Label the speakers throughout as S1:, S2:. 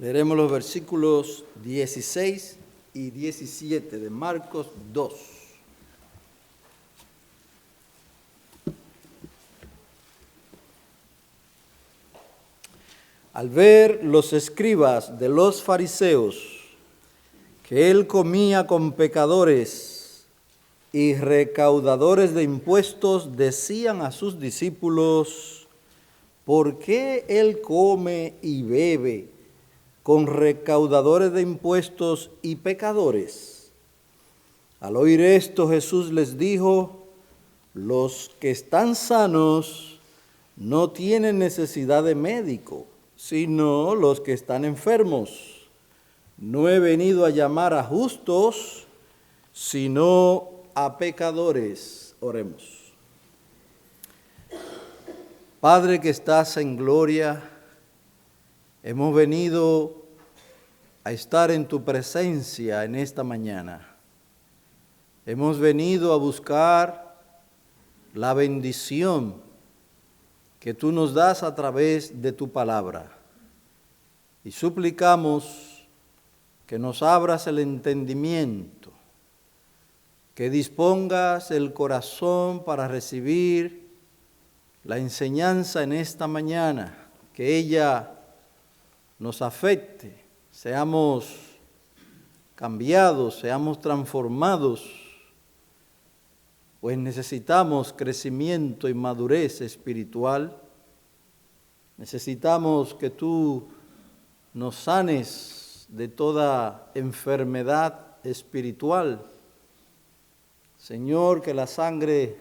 S1: Leeremos los versículos 16 y 17 de Marcos 2. Al ver los escribas de los fariseos que él comía con pecadores y recaudadores de impuestos, decían a sus discípulos: ¿por qué él come y bebe con recaudadores de impuestos y pecadores? Al oír esto, Jesús les dijo: los que están sanos no tienen necesidad de médico, sino los que están enfermos. No he venido a llamar a justos, sino a pecadores. Oremos. Padre que estás en gloria, hemos venido a estar en tu presencia en esta mañana. Hemos venido a buscar la bendición que tú nos das a través de tu palabra. Y suplicamos que nos abras el entendimiento, que dispongas el corazón para recibir la enseñanza en esta mañana, que ella nos afecte, seamos cambiados, seamos transformados, pues necesitamos crecimiento y madurez espiritual. Necesitamos que tú nos sanes de toda enfermedad espiritual. Señor, que la sangre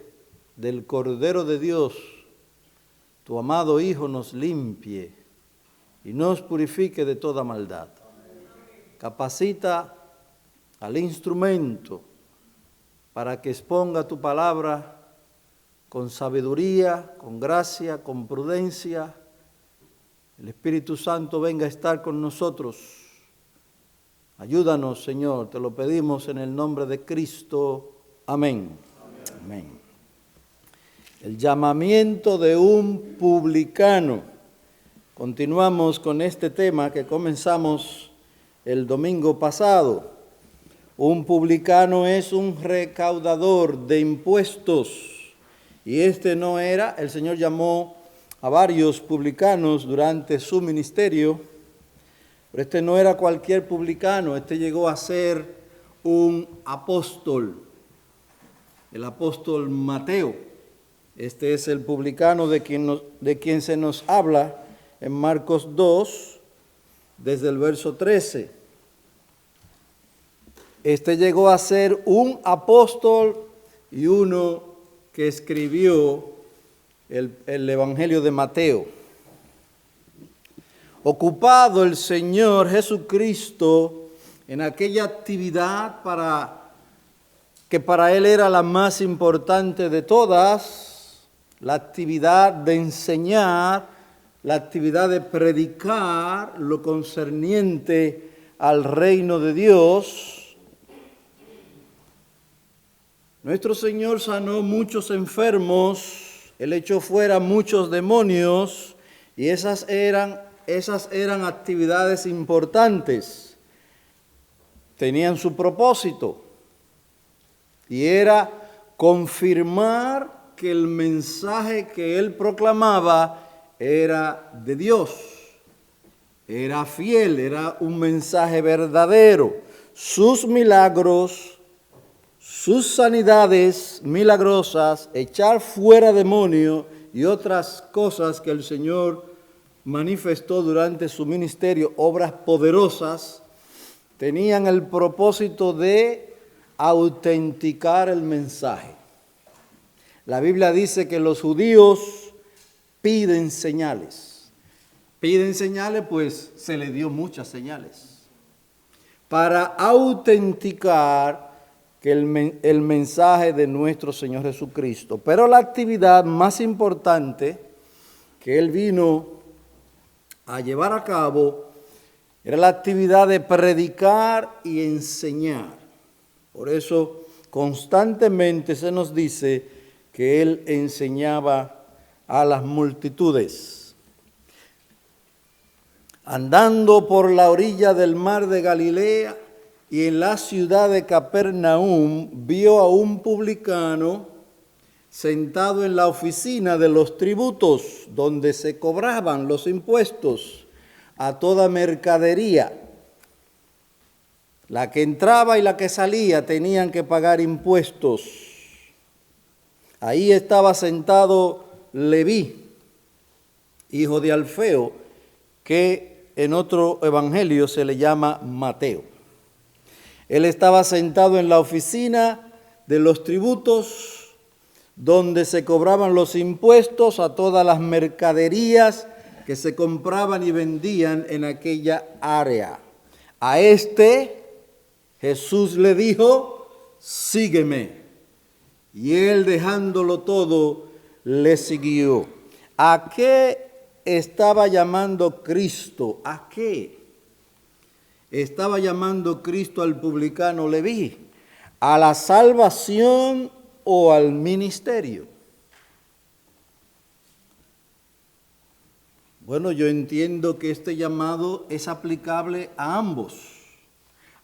S1: del Cordero de Dios, tu amado Hijo, nos limpie y nos purifique de toda maldad. Capacita al instrumento para que exponga tu palabra con sabiduría, con gracia, con prudencia. El Espíritu Santo venga a estar con nosotros. Ayúdanos, Señor, te lo pedimos en el nombre de Cristo. Amén. Amén. El llamamiento de un publicano. Continuamos con este tema que comenzamos el domingo pasado. Un publicano es un recaudador de impuestos. Y no era, el Señor llamó a varios publicanos durante su ministerio. Pero no era cualquier publicano, llegó a ser un apóstol, el apóstol Mateo. Este es el publicano de quien se nos habla en Marcos 2, desde el verso 13. Llegó a ser un apóstol y uno que escribió el Evangelio de Mateo. Ocupado el Señor Jesucristo en aquella actividad que para él era la más importante de todas, la actividad de enseñar, la actividad de predicar lo concerniente al reino de Dios. Nuestro Señor sanó muchos enfermos, Él echó fuera muchos demonios, y esas eran actividades importantes, tenían su propósito, y era confirmar que el mensaje que él proclamaba era de Dios, era fiel, era un mensaje verdadero. Sus milagros, sus sanidades milagrosas, echar fuera demonios y otras cosas que el Señor manifestó durante su ministerio, obras poderosas, tenían el propósito de autenticar el mensaje. La Biblia dice que los judíos piden señales. Piden señales, pues se le dio muchas señales para autenticar que el mensaje de nuestro Señor Jesucristo. Pero la actividad más importante que Él vino a llevar a cabo era la actividad de predicar y enseñar. Por eso constantemente se nos dice que él enseñaba a las multitudes. Andando por la orilla del mar de Galilea y en la ciudad de Capernaum, vio a un publicano sentado en la oficina de los tributos, donde se cobraban los impuestos a toda mercadería. La que entraba y la que salía tenían que pagar impuestos. Ahí estaba sentado Leví, hijo de Alfeo, que en otro evangelio se le llama Mateo. Él estaba sentado en la oficina de los tributos, donde se cobraban los impuestos a todas las mercaderías que se compraban y vendían en aquella área. A este Jesús le dijo, sígueme. Y él, dejándolo todo, le siguió. ¿A qué estaba llamando Cristo? ¿A qué estaba llamando Cristo al publicano Leví? ¿A la salvación o al ministerio? Bueno, yo entiendo que este llamado es aplicable a ambos,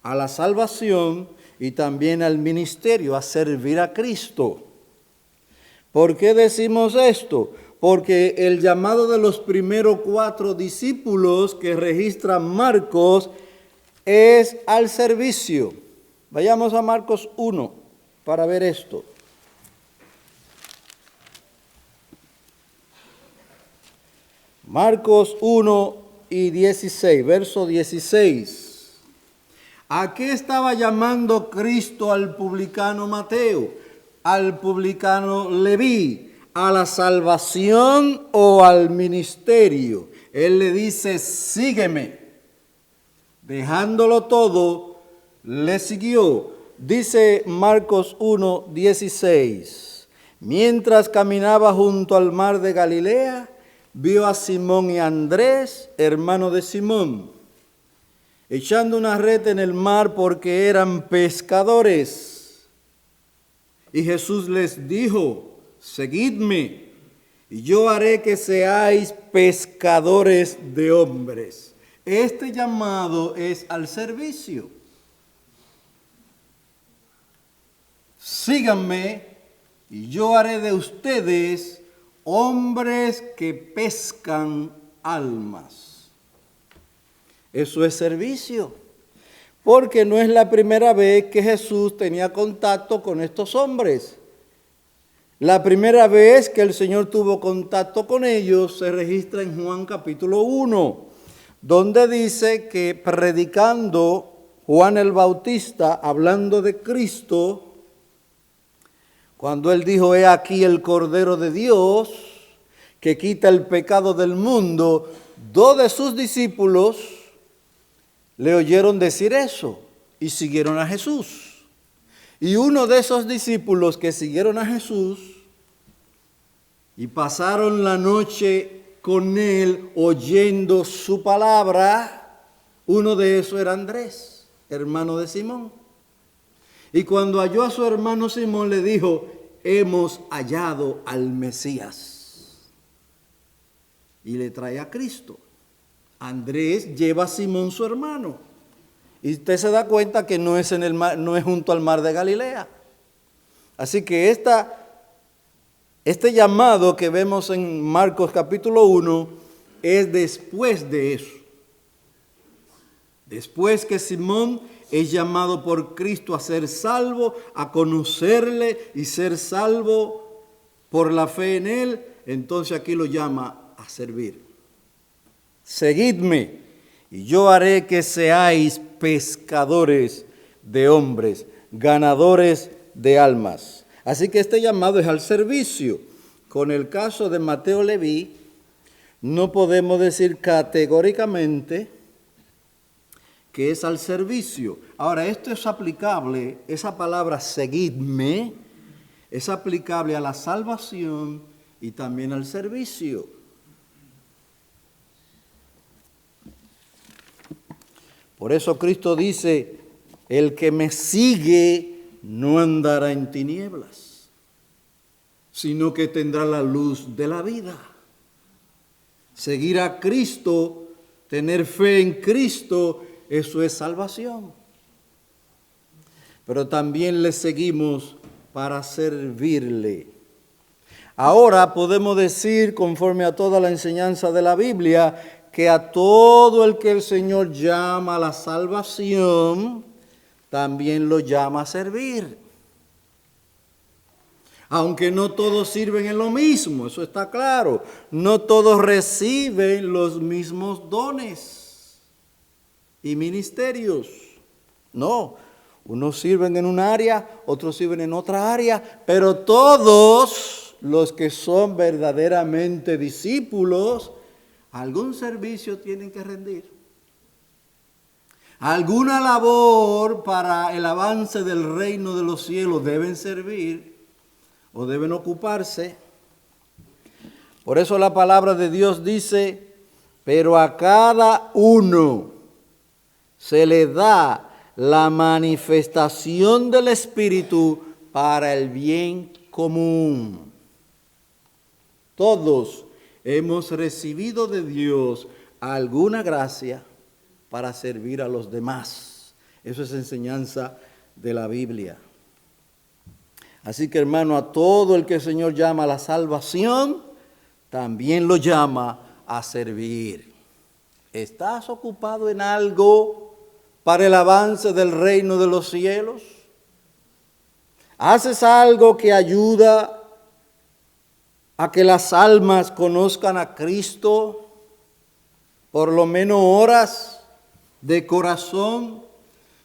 S1: a la salvación y también al ministerio, a servir a Cristo. ¿Por qué decimos esto? Porque el llamado de los primeros 4 discípulos que registra Marcos es al servicio. Vayamos a Marcos 1 para ver esto. Marcos 1 y 16, verso 16. ¿A qué estaba llamando Cristo al publicano Mateo, al publicano Leví? ¿A la salvación o al ministerio? Él le dice, sígueme. Dejándolo todo, le siguió. Dice Marcos 1, 16. Mientras caminaba junto al mar de Galilea, vio a Simón y a Andrés, hermano de Simón, echando una red en el mar porque eran pescadores. Y Jesús les dijo, seguidme, y yo haré que seáis pescadores de hombres. Este llamado es al servicio. Síganme, y yo haré de ustedes hombres que pescan almas. Eso es servicio, porque no es la primera vez que Jesús tenía contacto con estos hombres. La primera vez que el Señor tuvo contacto con ellos se registra en Juan capítulo 1, donde dice que predicando Juan el Bautista, hablando de Cristo, cuando él dijo, he aquí el Cordero de Dios, que quita el pecado del mundo, 2 de sus discípulos le oyeron decir eso y siguieron a Jesús. Y uno de esos discípulos que siguieron a Jesús y pasaron la noche con él oyendo su palabra, uno de esos era Andrés, hermano de Simón. Y cuando halló a su hermano Simón le dijo, hemos hallado al Mesías. Y le trae a Cristo. Andrés lleva a Simón su hermano. Y usted se da cuenta que no es en el mar, no es junto al mar de Galilea. Así que este llamado que vemos en Marcos capítulo 1 es después de eso. Después que Simón es llamado por Cristo a ser salvo, a conocerle y ser salvo por la fe en él, entonces aquí lo llama a servir. Seguidme y yo haré que seáis pescadores de hombres, ganadores de almas. Así que este llamado es al servicio. Con el caso de Mateo Leví, no podemos decir categóricamente que es al servicio. Ahora, esto es aplicable, esa palabra seguidme, es aplicable a la salvación y también al servicio. Por eso Cristo dice, el que me sigue no andará en tinieblas, sino que tendrá la luz de la vida. Seguir a Cristo tener fe en Cristo, eso es salvación. Pero también le seguimos para servirle. Ahora podemos decir, conforme a toda la enseñanza de la Biblia, que a todo el que el Señor llama a la salvación, también lo llama a servir. Aunque no todos sirven en lo mismo, eso está claro. No todos reciben los mismos dones y ministerios. No, unos sirven en un área, otros sirven en otra área, pero todos los que son verdaderamente discípulos, algún servicio tienen que rendir. Alguna labor para el avance del reino de los cielos deben servir o deben ocuparse. Por eso la palabra de Dios dice, pero a cada uno se le da la manifestación del Espíritu para el bien común. Todos hemos recibido de Dios alguna gracia para servir a los demás. Eso es enseñanza de la Biblia. Así que, hermano, a todo el que el Señor llama a la salvación, también lo llama a servir. ¿Estás ocupado en algo para el avance del reino de los cielos? ¿Haces algo que ayuda a que las almas conozcan a Cristo? Por lo menos horas de corazón,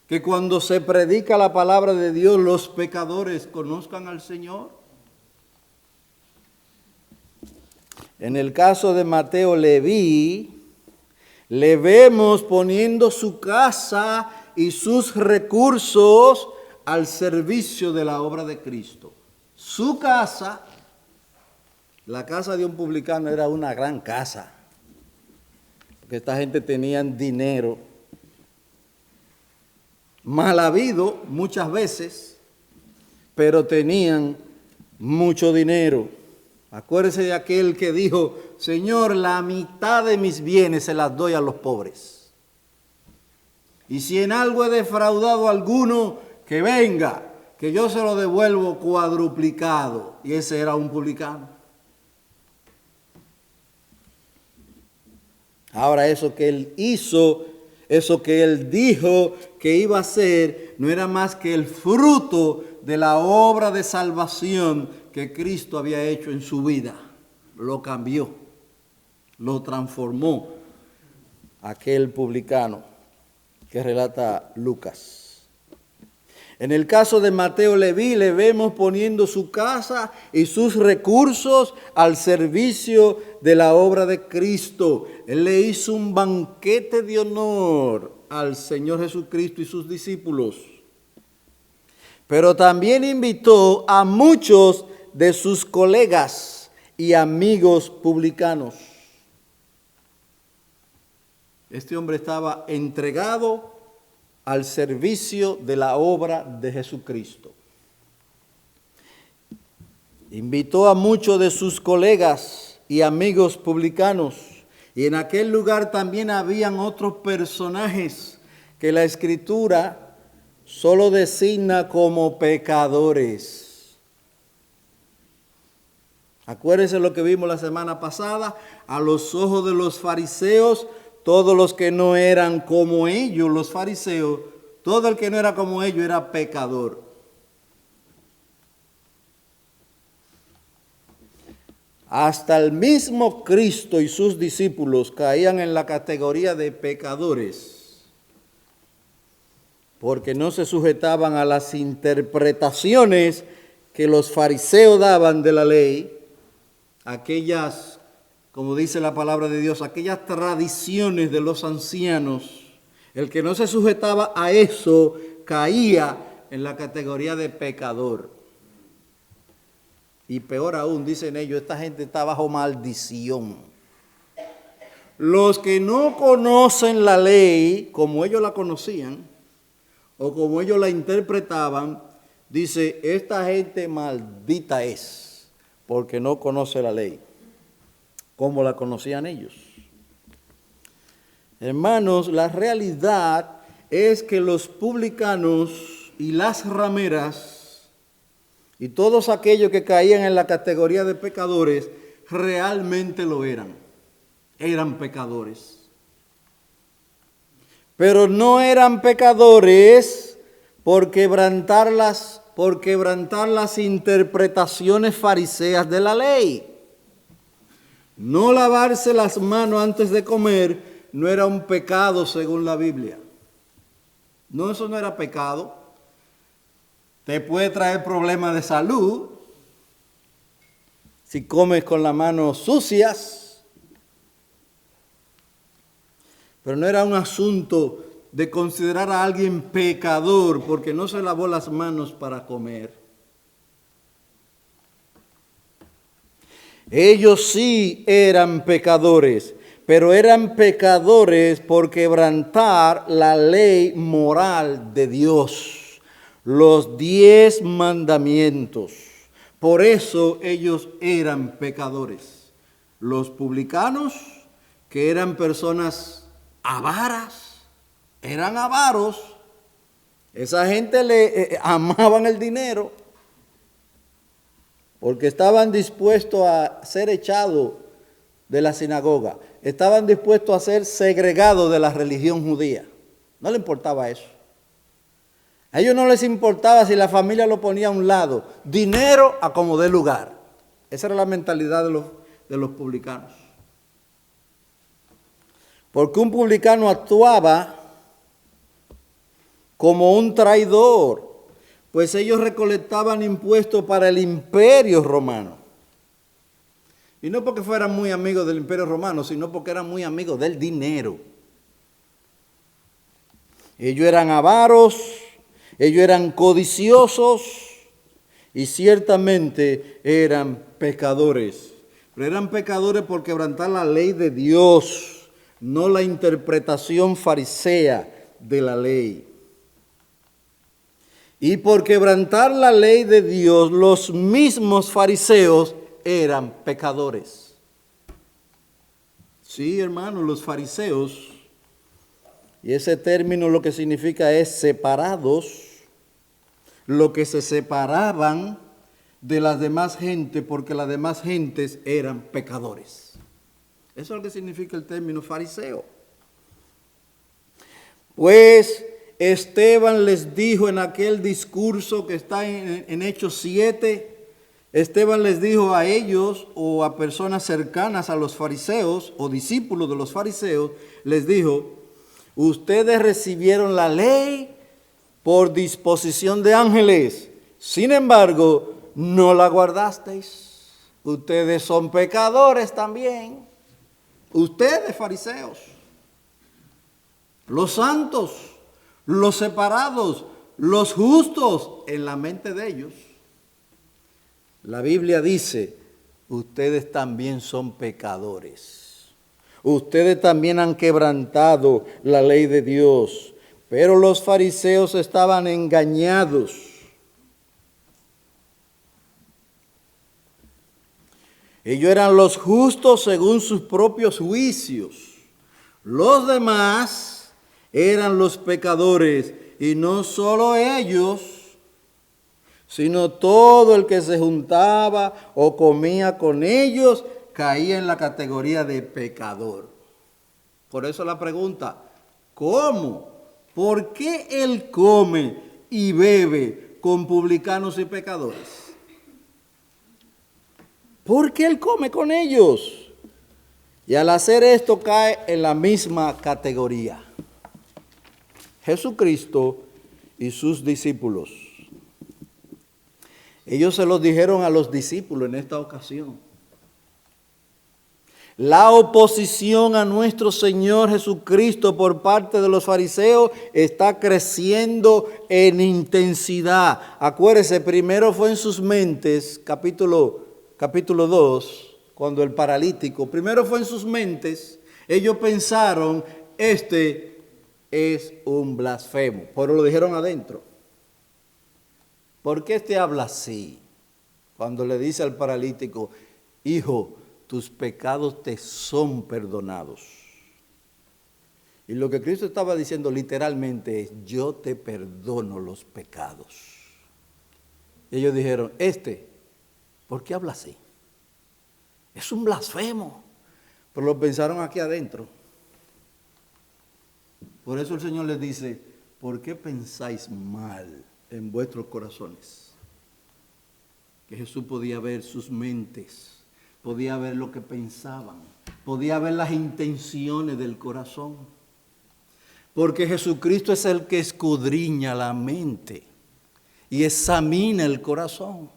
S1: que cuando se predica la palabra de Dios, los pecadores conozcan al Señor. En el caso de Mateo Leví, le vemos poniendo su casa y sus recursos al servicio de la obra de Cristo. Su casa, la casa de un publicano, era una gran casa, porque esta gente tenía dinero, mal habido muchas veces, pero tenían mucho dinero. Acuérdese de aquel que dijo, Señor, la mitad de mis bienes se las doy a los pobres. Y si en algo he defraudado a alguno, que venga, que yo se lo devuelvo cuadruplicado. Y ese era un publicano. Ahora eso que él hizo, eso que él dijo que iba a hacer, no era más que el fruto de la obra de salvación que Cristo había hecho en su vida. Lo cambió, lo transformó aquel publicano que relata Lucas. En el caso de Mateo Leví, le vemos poniendo su casa y sus recursos al servicio de la obra de Cristo. Él le hizo un banquete de honor al Señor Jesucristo y sus discípulos. Pero también invitó a muchos de sus colegas y amigos publicanos. Este hombre estaba entregado al servicio de la obra de Jesucristo. Invitó a muchos de sus colegas y amigos publicanos, y en aquel lugar también habían otros personajes que la Escritura solo designa como pecadores. Acuérdense lo que vimos la semana pasada, a los ojos de los fariseos, todos los que no eran como ellos, los fariseos, todo el que no era como ellos era pecador. Hasta el mismo Cristo y sus discípulos caían en la categoría de pecadores, porque no se sujetaban a las interpretaciones que los fariseos daban de la ley, aquellas, como dice la palabra de Dios, aquellas tradiciones de los ancianos. El que no se sujetaba a eso caía en la categoría de pecador. Y peor aún, dicen ellos, esta gente está bajo maldición. Los que no conocen la ley como ellos la conocían o como ellos la interpretaban, dice, esta gente maldita es porque no conoce la ley como la conocían ellos. Hermanos, la realidad es que los publicanos y las rameras y todos aquellos que caían en la categoría de pecadores realmente lo eran. Eran pecadores. Pero no eran pecadores por quebrantar las interpretaciones fariseas de la ley. No lavarse las manos antes de comer no era un pecado según la Biblia. No, eso no era pecado. Te puede traer problemas de salud si comes con las manos sucias. Pero no era un asunto de considerar a alguien pecador porque no se lavó las manos para comer. Ellos sí eran pecadores, pero eran pecadores por quebrantar la ley moral de Dios, los 10 mandamientos. Por eso ellos eran pecadores. Los publicanos, que eran personas avaras, eran avaros. Esa gente le amaban el dinero porque estaban dispuestos a ser echados de la sinagoga, estaban dispuestos a ser segregados de la religión judía. No les importaba eso. A ellos no les importaba si la familia lo ponía a un lado. Dinero a como dé lugar. Esa era la mentalidad de los publicanos. Porque un publicano actuaba como un traidor, pues ellos recolectaban impuestos para el imperio romano. Y no porque fueran muy amigos del imperio romano, sino porque eran muy amigos del dinero. Ellos eran avaros, ellos eran codiciosos y ciertamente eran pecadores. Pero eran pecadores por quebrantar la ley de Dios, no la interpretación farisea de la ley. Y por quebrantar la ley de Dios, los mismos fariseos eran pecadores. Sí, hermanos, los fariseos, y ese término lo que significa es separados, lo que se separaban de las demás gentes porque las demás gentes eran pecadores. Eso es lo que significa el término fariseo. Pues Esteban les dijo en aquel discurso que está en Hechos 7, Esteban les dijo a ellos o a personas cercanas a los fariseos o discípulos de los fariseos, les dijo, ustedes recibieron la ley por disposición de ángeles, sin embargo, no la guardasteis. Ustedes son pecadores también. Ustedes, fariseos, los santos, los separados, los justos en la mente de ellos. La Biblia dice, ustedes también son pecadores. Ustedes también han quebrantado la ley de Dios. Pero los fariseos estaban engañados. Ellos eran los justos según sus propios juicios. Los demás eran los pecadores. Y no solo ellos, sino todo el que se juntaba o comía con ellos caía en la categoría de pecador. Por eso la pregunta, ¿cómo? ¿Por qué él come y bebe con publicanos y pecadores? ¿Por qué él come con ellos? Y al hacer esto cae en la misma categoría. Jesucristo y sus discípulos. Ellos se los dijeron a los discípulos en esta ocasión. La oposición a nuestro Señor Jesucristo por parte de los fariseos está creciendo en intensidad. Acuérdense, primero fue en sus mentes, capítulo 2, cuando el paralítico, primero fue en sus mentes, ellos pensaron, este es un blasfemo, pero lo dijeron adentro. ¿Por qué este habla así? Cuando le dice al paralítico, hijo, tus pecados te son perdonados. Y lo que Cristo estaba diciendo literalmente es, yo te perdono los pecados. Y ellos dijeron, ¿por qué habla así? Es un blasfemo. Pero lo pensaron aquí adentro. Por eso el Señor les dice, ¿por qué pensáis mal en vuestros corazones? Que Jesús podía ver sus mentes, podía ver lo que pensaban, podía ver las intenciones del corazón. Porque Jesucristo es el que escudriña la mente y examina el corazón.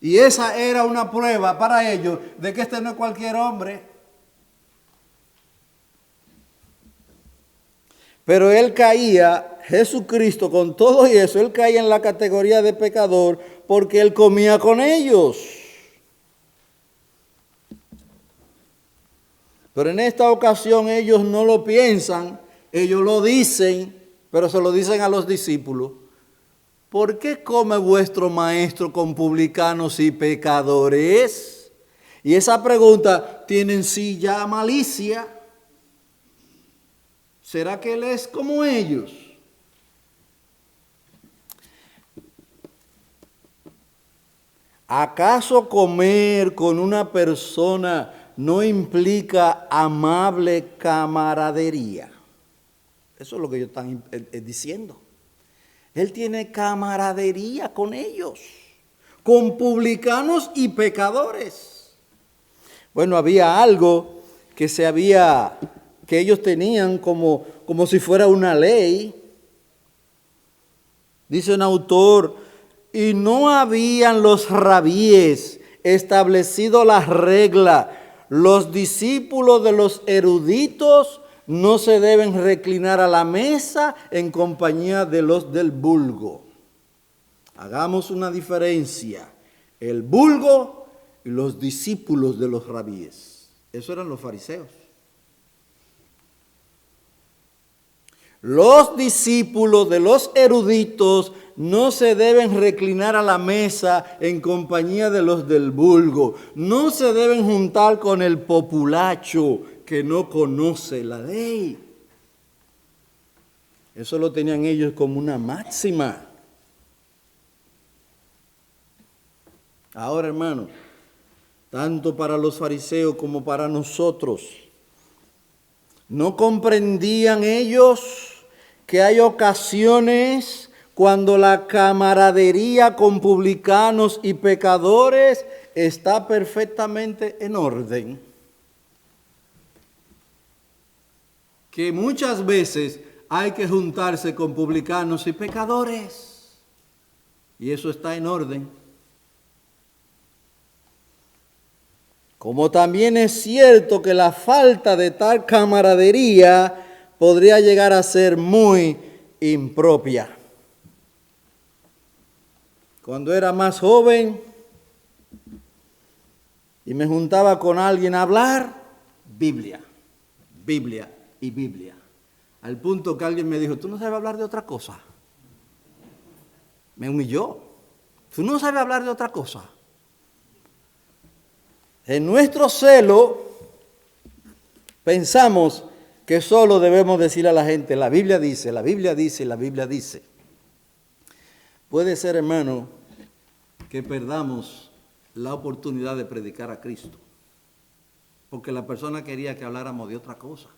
S1: Y esa era una prueba para ellos de que este no es cualquier hombre. Pero él caía, Jesucristo, con todo y eso, él caía en la categoría de pecador porque él comía con ellos. Pero en esta ocasión ellos no lo piensan, ellos lo dicen, pero se lo dicen a los discípulos. ¿Por qué come vuestro maestro con publicanos y pecadores? Y esa pregunta tiene en sí ya malicia. ¿Será que él es como ellos? ¿Acaso comer con una persona no implica amable camaradería? Eso es lo que ellos están diciendo. Él tiene camaradería con ellos, con publicanos y pecadores. Bueno, había algo que ellos tenían como si fuera una ley. Dice un autor, y no habían los rabíes establecido la regla, los discípulos de los eruditos no se deben reclinar a la mesa en compañía de los del vulgo. Hagamos una diferencia, el vulgo y los discípulos de los rabíes. Eso eran los fariseos. Los discípulos de los eruditos no se deben reclinar a la mesa en compañía de los del vulgo. No se deben juntar con el populacho que no conoce la ley. Eso lo tenían ellos como una máxima. Ahora, hermano, tanto para los fariseos como para nosotros, ¿no comprendían ellos que hay ocasiones cuando la camaradería con publicanos y pecadores está perfectamente en orden? Que muchas veces hay que juntarse con publicanos y pecadores. Y eso está en orden. Como también es cierto que la falta de tal camaradería podría llegar a ser muy impropia. Cuando era más joven y me juntaba con alguien a hablar, Biblia y Biblia. Al punto que alguien me dijo, ¿tú no sabes hablar de otra cosa? Me humilló. ¿Tú no sabes hablar de otra cosa? En nuestro celo pensamos que solo debemos decir a la gente, la Biblia dice, la Biblia dice, la Biblia dice. Puede ser, hermano, que perdamos la oportunidad de predicar a Cristo, porque la persona quería que habláramos de otra cosa.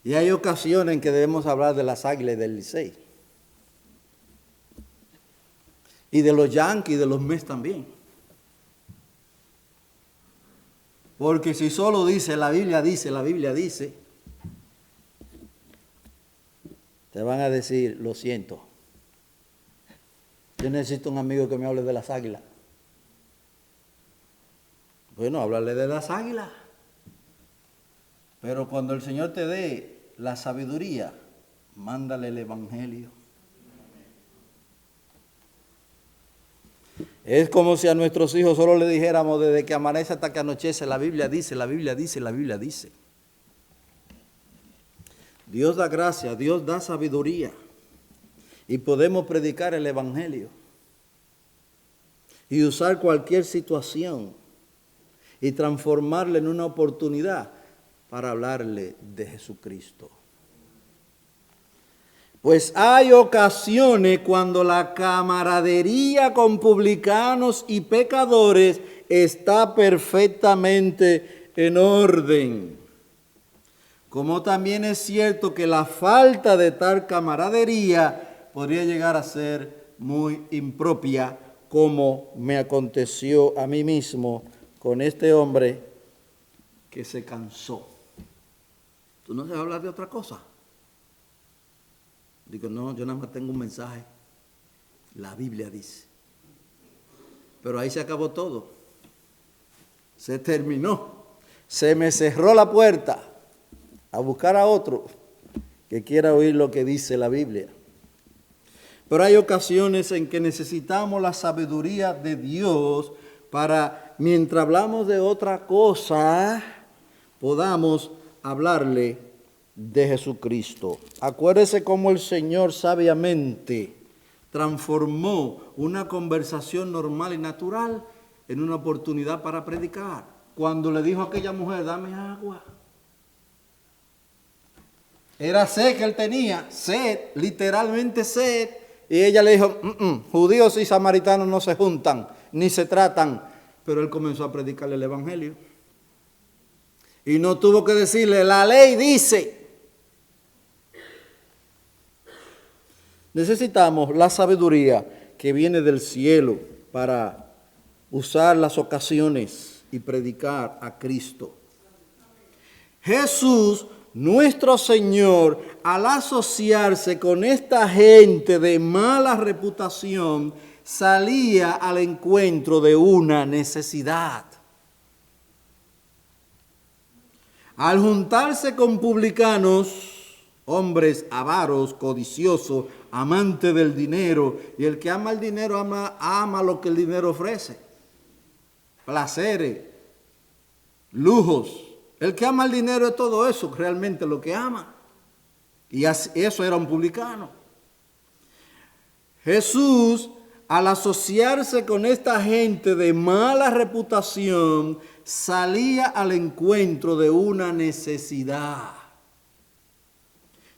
S1: Y hay ocasiones en que debemos hablar de las Águilas y del Licey. Y de los Yankees y de los Mets también. Porque si solo dice, la Biblia dice, la Biblia dice, te van a decir, lo siento. Yo necesito un amigo que me hable de las Águilas. Bueno, háblale de las Águilas. Pero cuando el Señor te dé la sabiduría, mándale el Evangelio. Es como si a nuestros hijos solo le dijéramos desde que amanece hasta que anochece, la Biblia dice, la Biblia dice, la Biblia dice. Dios da gracia, Dios da sabiduría y podemos predicar el Evangelio y usar cualquier situación y transformarla en una oportunidad para hablarle de Jesucristo. Pues hay ocasiones cuando la camaradería con publicanos y pecadores está perfectamente en orden. Como también es cierto que la falta de tal camaradería podría llegar a ser muy impropia, como me aconteció a mí mismo con este hombre que se cansó. ¿Tú no sabes hablar de otra cosa? Digo, no, yo nada más tengo un mensaje. La Biblia dice. Pero ahí se acabó todo. Se terminó. Se me cerró la puerta a buscar a otro que quiera oír lo que dice la Biblia. Pero hay ocasiones en que necesitamos la sabiduría de Dios para, mientras hablamos de otra cosa, podamos hablarle de Jesucristo. Acuérdese cómo el Señor sabiamente transformó una conversación normal y natural en una oportunidad para predicar. Cuando le dijo a aquella mujer, dame agua. Era sed que él tenía, sed, literalmente sed. Y ella le dijo, judíos y samaritanos no se juntan, ni se tratan. Pero él comenzó a predicarle el evangelio. Y no tuvo que decirle, la ley dice. Necesitamos la sabiduría que viene del cielo para usar las ocasiones y predicar a Cristo. Jesús, nuestro Señor, al asociarse con esta gente de mala reputación, salía al encuentro de una necesidad. Al juntarse con publicanos, hombres avaros, codiciosos, amantes del dinero, y el que ama el dinero ama lo que el dinero ofrece, placeres, lujos. El que ama el dinero es todo eso, realmente lo que ama. Y eso era un publicano. Jesús, al asociarse con esta gente de mala reputación, salía al encuentro de una necesidad.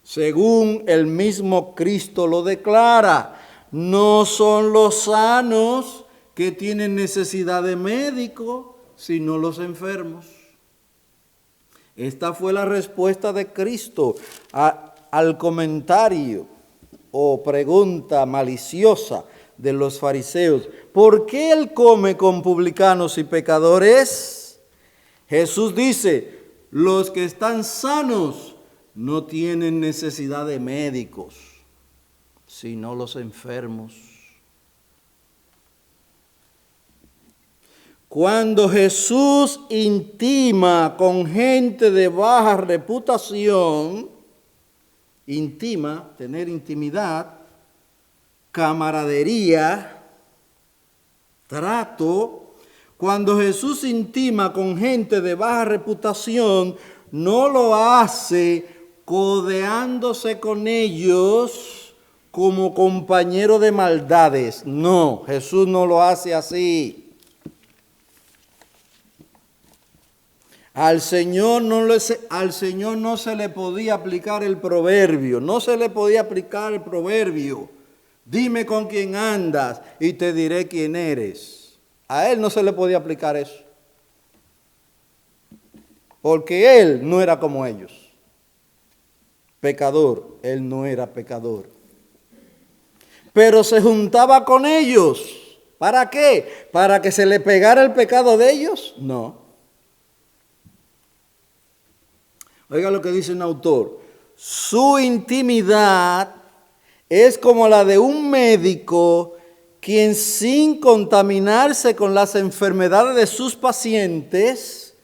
S1: Según el mismo Cristo lo declara, no son los sanos que tienen necesidad de médico, sino los enfermos. Esta fue la respuesta de Cristo al comentario o pregunta maliciosa de los fariseos. ¿Por qué él come con publicanos y pecadores? Jesús dice, los que están sanos no tienen necesidad de médicos, sino los enfermos. Cuando Jesús intima con gente de baja reputación, tener intimidad, camaradería, trato. Cuando Jesús intima con gente de baja reputación, no lo hace codeándose con ellos como compañero de maldades. No, Jesús no lo hace así. Al Señor no se le podía aplicar el proverbio, dime con quién andas y te diré quién eres. A él no se le podía aplicar eso, porque él no era como ellos. Pecador, él no era pecador. Pero se juntaba con ellos. ¿Para qué? ¿Para que se le pegara el pecado de ellos? No. Oiga lo que dice un autor. Su intimidad es como la de un médico quien, sin contaminarse con las enfermedades de sus pacientes,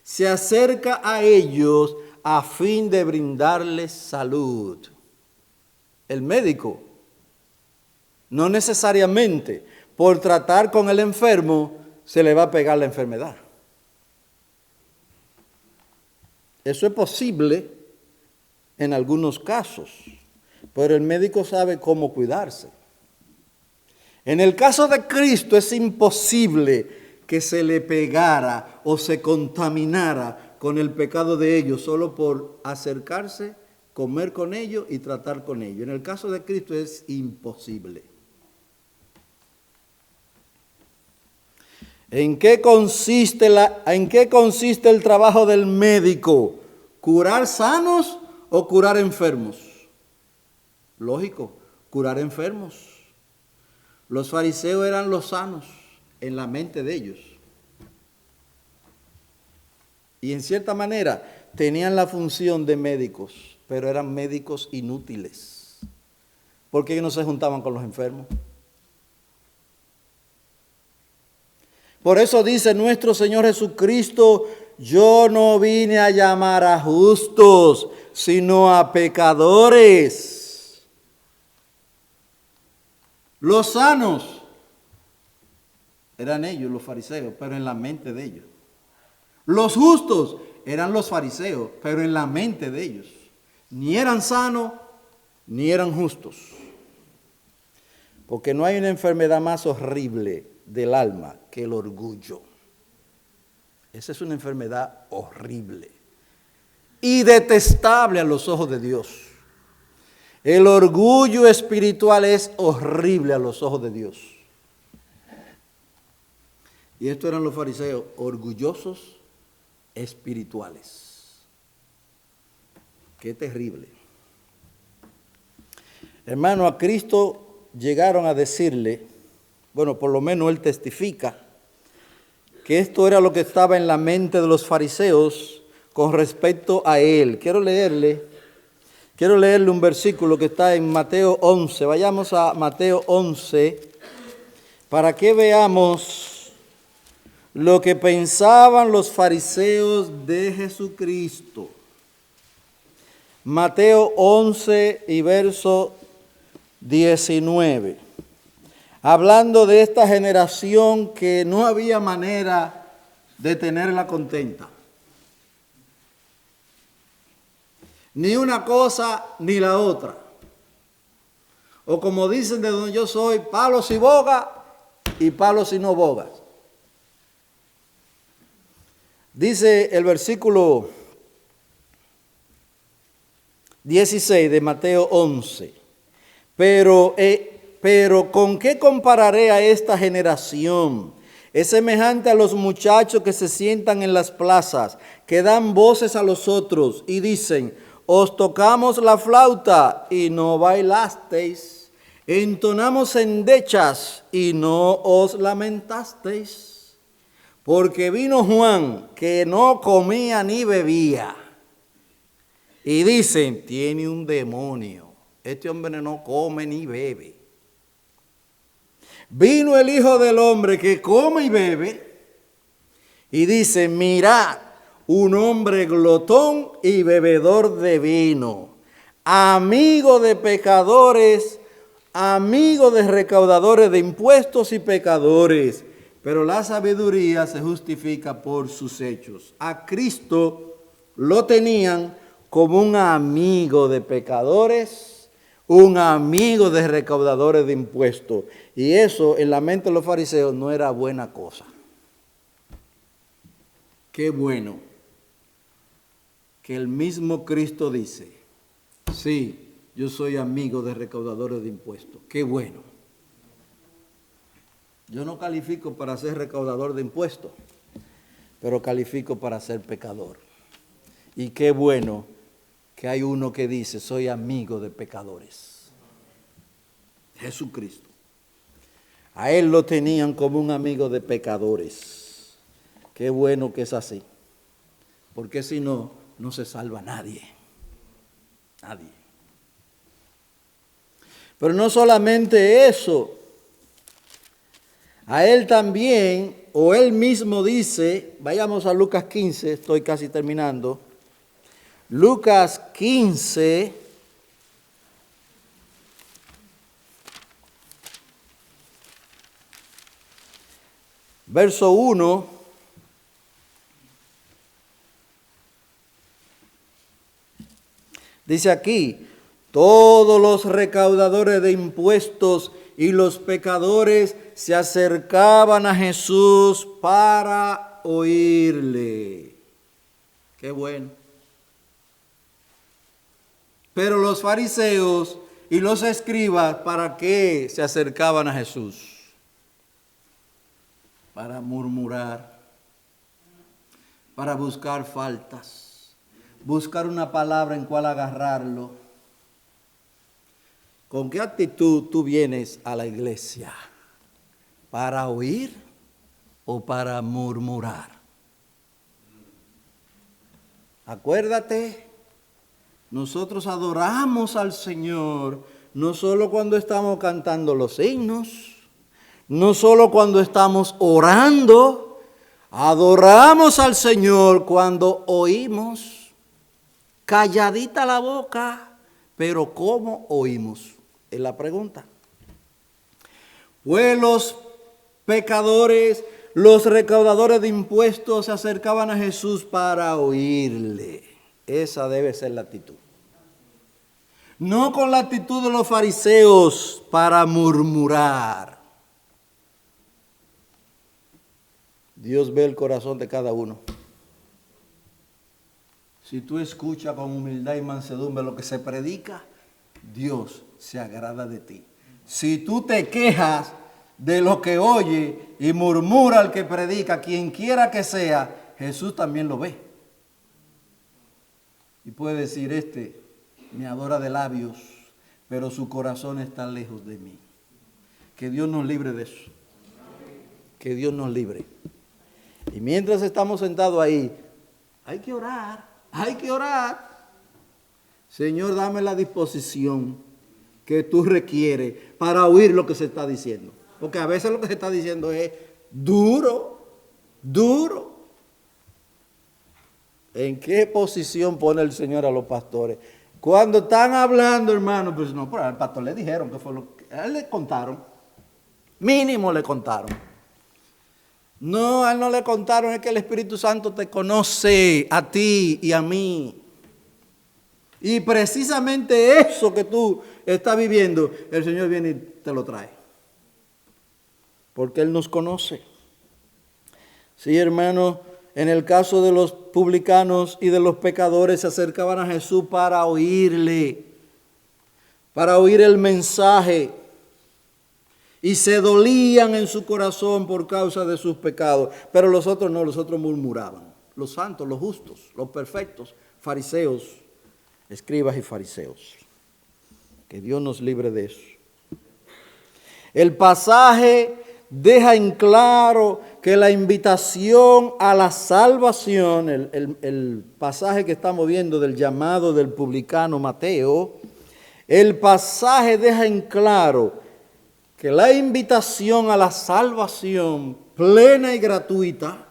S1: se acerca a ellos a fin de brindarles salud. El médico no necesariamente por tratar con el enfermo se le va a pegar la enfermedad. Eso es posible en algunos casos, pero el médico sabe cómo cuidarse. En el caso de Cristo es imposible que se le pegara o se contaminara con el pecado de ellos solo por acercarse, comer con ellos y tratar con ellos. En el caso de Cristo es imposible. ¿En qué consiste el trabajo del médico? ¿Curar sanos o curar enfermos? Lógico, curar enfermos. Los fariseos eran los sanos en la mente de ellos. Y en cierta manera tenían la función de médicos, pero eran médicos inútiles, porque ellos no se juntaban con los enfermos. Por eso dice nuestro Señor Jesucristo: yo no vine a llamar a justos, sino a pecadores. Los sanos eran ellos, los fariseos, pero en la mente de ellos. Los justos eran los fariseos, pero en la mente de ellos. Ni eran sanos, ni eran justos. Porque no hay una enfermedad más horrible del alma que el orgullo. Esa es una enfermedad horrible y detestable a los ojos de Dios. El orgullo espiritual es horrible a los ojos de Dios. Y estos eran los fariseos, orgullosos espirituales. Qué terrible. Hermano, a Cristo llegaron a decirle, bueno, por lo menos él testifica, que esto era lo que estaba en la mente de los fariseos con respecto a él. Quiero leerle un versículo que está en Mateo 11. Vayamos a Mateo 11 para que veamos lo que pensaban los fariseos de Jesucristo. Mateo 11 y verso 19. Hablando de esta generación que no había manera de tenerla contenta. Ni una cosa ni la otra. O como dicen de donde yo soy, palos y bogas y palos y no bogas. Dice el versículo 16 de Mateo 11. Pero ¿con qué compararé a esta generación? Es semejante a los muchachos que se sientan en las plazas, que dan voces a los otros y dicen: os tocamos la flauta y no bailasteis, entonamos endechas y no os lamentasteis. Porque vino Juan, que no comía ni bebía, y dicen: tiene un demonio, este hombre no come ni bebe. Vino el Hijo del Hombre, que come y bebe, y dice: mirad, un hombre glotón y bebedor de vino, amigo de pecadores, amigo de recaudadores de impuestos y pecadores. Pero la sabiduría se justifica por sus hechos. A Cristo lo tenían como un amigo de pecadores, un amigo de recaudadores de impuestos. Y eso en la mente de los fariseos no era buena cosa. Qué bueno que el mismo Cristo dice: sí, yo soy amigo de recaudadores de impuestos. Qué bueno. Yo no califico para ser recaudador de impuestos, pero califico para ser pecador. Y qué bueno que hay uno que dice: soy amigo de pecadores. Jesucristo. A él lo tenían como un amigo de pecadores. Qué bueno que es así. Porque si no, no se salva nadie. Nadie. Pero no solamente eso. A él también, o él mismo dice, vayamos a Lucas 15, estoy casi terminando. Lucas 15, verso 1. Dice aquí: todos los recaudadores de impuestos y los pecadores se acercaban a Jesús para oírle. Qué bueno. Pero los fariseos y los escribas, ¿para qué se acercaban a Jesús? Para murmurar, para buscar faltas, buscar una palabra en cual agarrarlo. ¿Con qué actitud tú vienes a la iglesia? ¿Para oír o para murmurar? Acuérdate, nosotros adoramos al Señor no solo cuando estamos cantando los himnos, no solo cuando estamos orando, adoramos al Señor cuando oímos, calladita la boca, pero ¿cómo oímos? Es la pregunta. Pues los pecadores, los recaudadores de impuestos se acercaban a Jesús para oírle. Esa debe ser la actitud. No con la actitud de los fariseos para murmurar. Dios ve el corazón de cada uno. Si tú escuchas con humildad y mansedumbre lo que se predica, Dios se agrada de ti. Si tú te quejas de lo que oye y murmura al que predica, quien quiera que sea, Jesús también lo ve. Y puede decir, este me adora de labios, pero su corazón está lejos de mí. Que Dios nos libre de eso. Que Dios nos libre. Y mientras estamos sentados ahí, hay que orar, hay que orar. Señor, dame la disposición que tú requieres para oír lo que se está diciendo. Porque a veces lo que se está diciendo es duro, duro. ¿En qué posición pone el Señor a los pastores? Cuando están hablando, hermano, pues no, pero al pastor le dijeron que fue lo que a él le contaron. Mínimo le contaron. No, a él no le contaron, es que el Espíritu Santo te conoce a ti y a mí. Y precisamente eso que tú estás viviendo, el Señor viene y te lo trae. Porque Él nos conoce. Sí, hermano, en el caso de los publicanos y de los pecadores se acercaban a Jesús para oírle, para oír el mensaje. Y se dolían en su corazón por causa de sus pecados. Pero los otros no, los otros murmuraban. Los santos, los justos, los perfectos, fariseos, escribas y fariseos. Que Dios nos libre de eso. El pasaje deja en claro que la invitación a la salvación, el pasaje que estamos viendo del llamado del publicano Mateo, el pasaje deja en claro que la invitación a la salvación plena y gratuita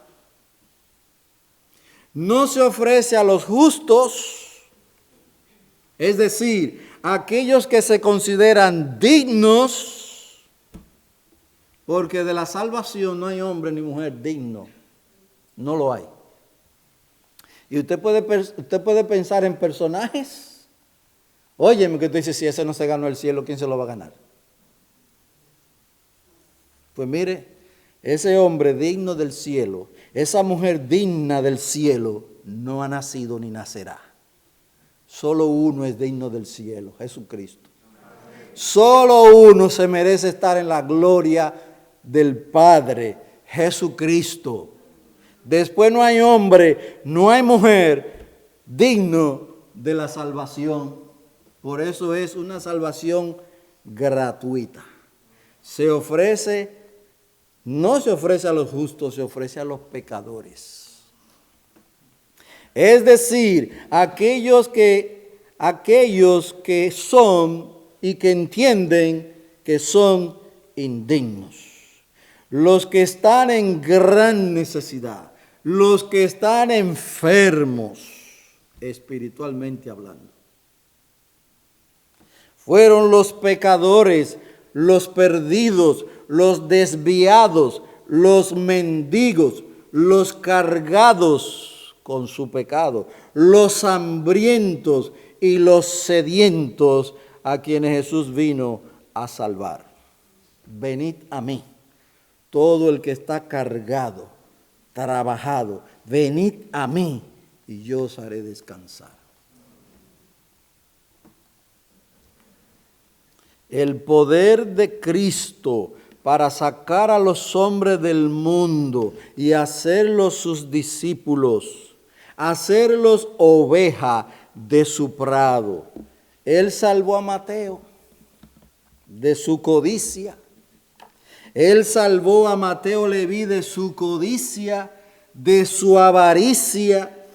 S1: no se ofrece a los justos, es decir, a aquellos que se consideran dignos, porque de la salvación no hay hombre ni mujer digno, no lo hay. Y usted puede pensar en personajes. Óyeme, que tú dices, si ese no se ganó el cielo, ¿quién se lo va a ganar? Pues mire, ese hombre digno del cielo, esa mujer digna del cielo, no ha nacido ni nacerá. Solo uno es digno del cielo, Jesucristo. Solo uno se merece estar en la gloria del Padre, Jesucristo. Después no hay hombre, no hay mujer digno de la salvación. Por eso es una salvación gratuita. No se ofrece a los justos, se ofrece a los pecadores. Es decir, aquellos que son y que entienden que son indignos. Los que están en gran necesidad, los que están enfermos, espiritualmente hablando. Fueron los pecadores, los perdidos, los desviados, los mendigos, los cargados con su pecado, los hambrientos y los sedientos a quienes Jesús vino a salvar. venid a mí, todo el que está cargado, trabajado, venid a mí y yo os haré descansar. El poder de Cristo para sacar a los hombres del mundo y hacerlos sus discípulos, hacerlos oveja de su prado. Él salvó a Mateo de su codicia. Él salvó a Mateo Leví de su codicia, de su avaricia,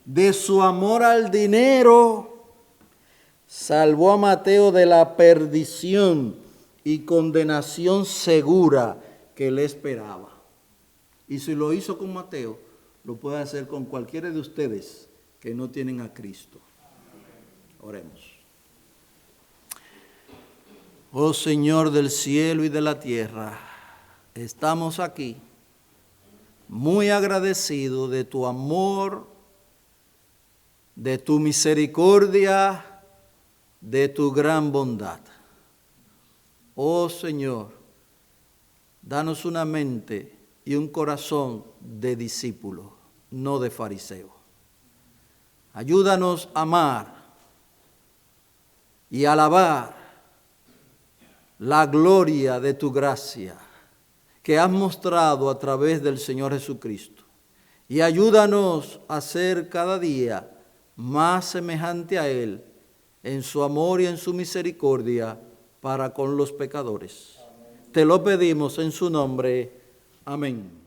S1: de su amor al dinero. Salvó a Mateo de la perdición y condenación segura que le esperaba. Y si lo hizo con Mateo, lo puede hacer con cualquiera de ustedes que no tienen a Cristo. Oremos. Oh Señor del cielo y de la tierra, estamos aquí muy agradecidos de tu amor, de tu misericordia, de tu gran bondad. Oh Señor, danos una mente y un corazón de discípulo, no de fariseo. Ayúdanos a amar y alabar la gloria de tu gracia que has mostrado a través del Señor Jesucristo. Y ayúdanos a ser cada día más semejante a Él en su amor y en su misericordia para con los pecadores. Te lo pedimos en su nombre. Amén.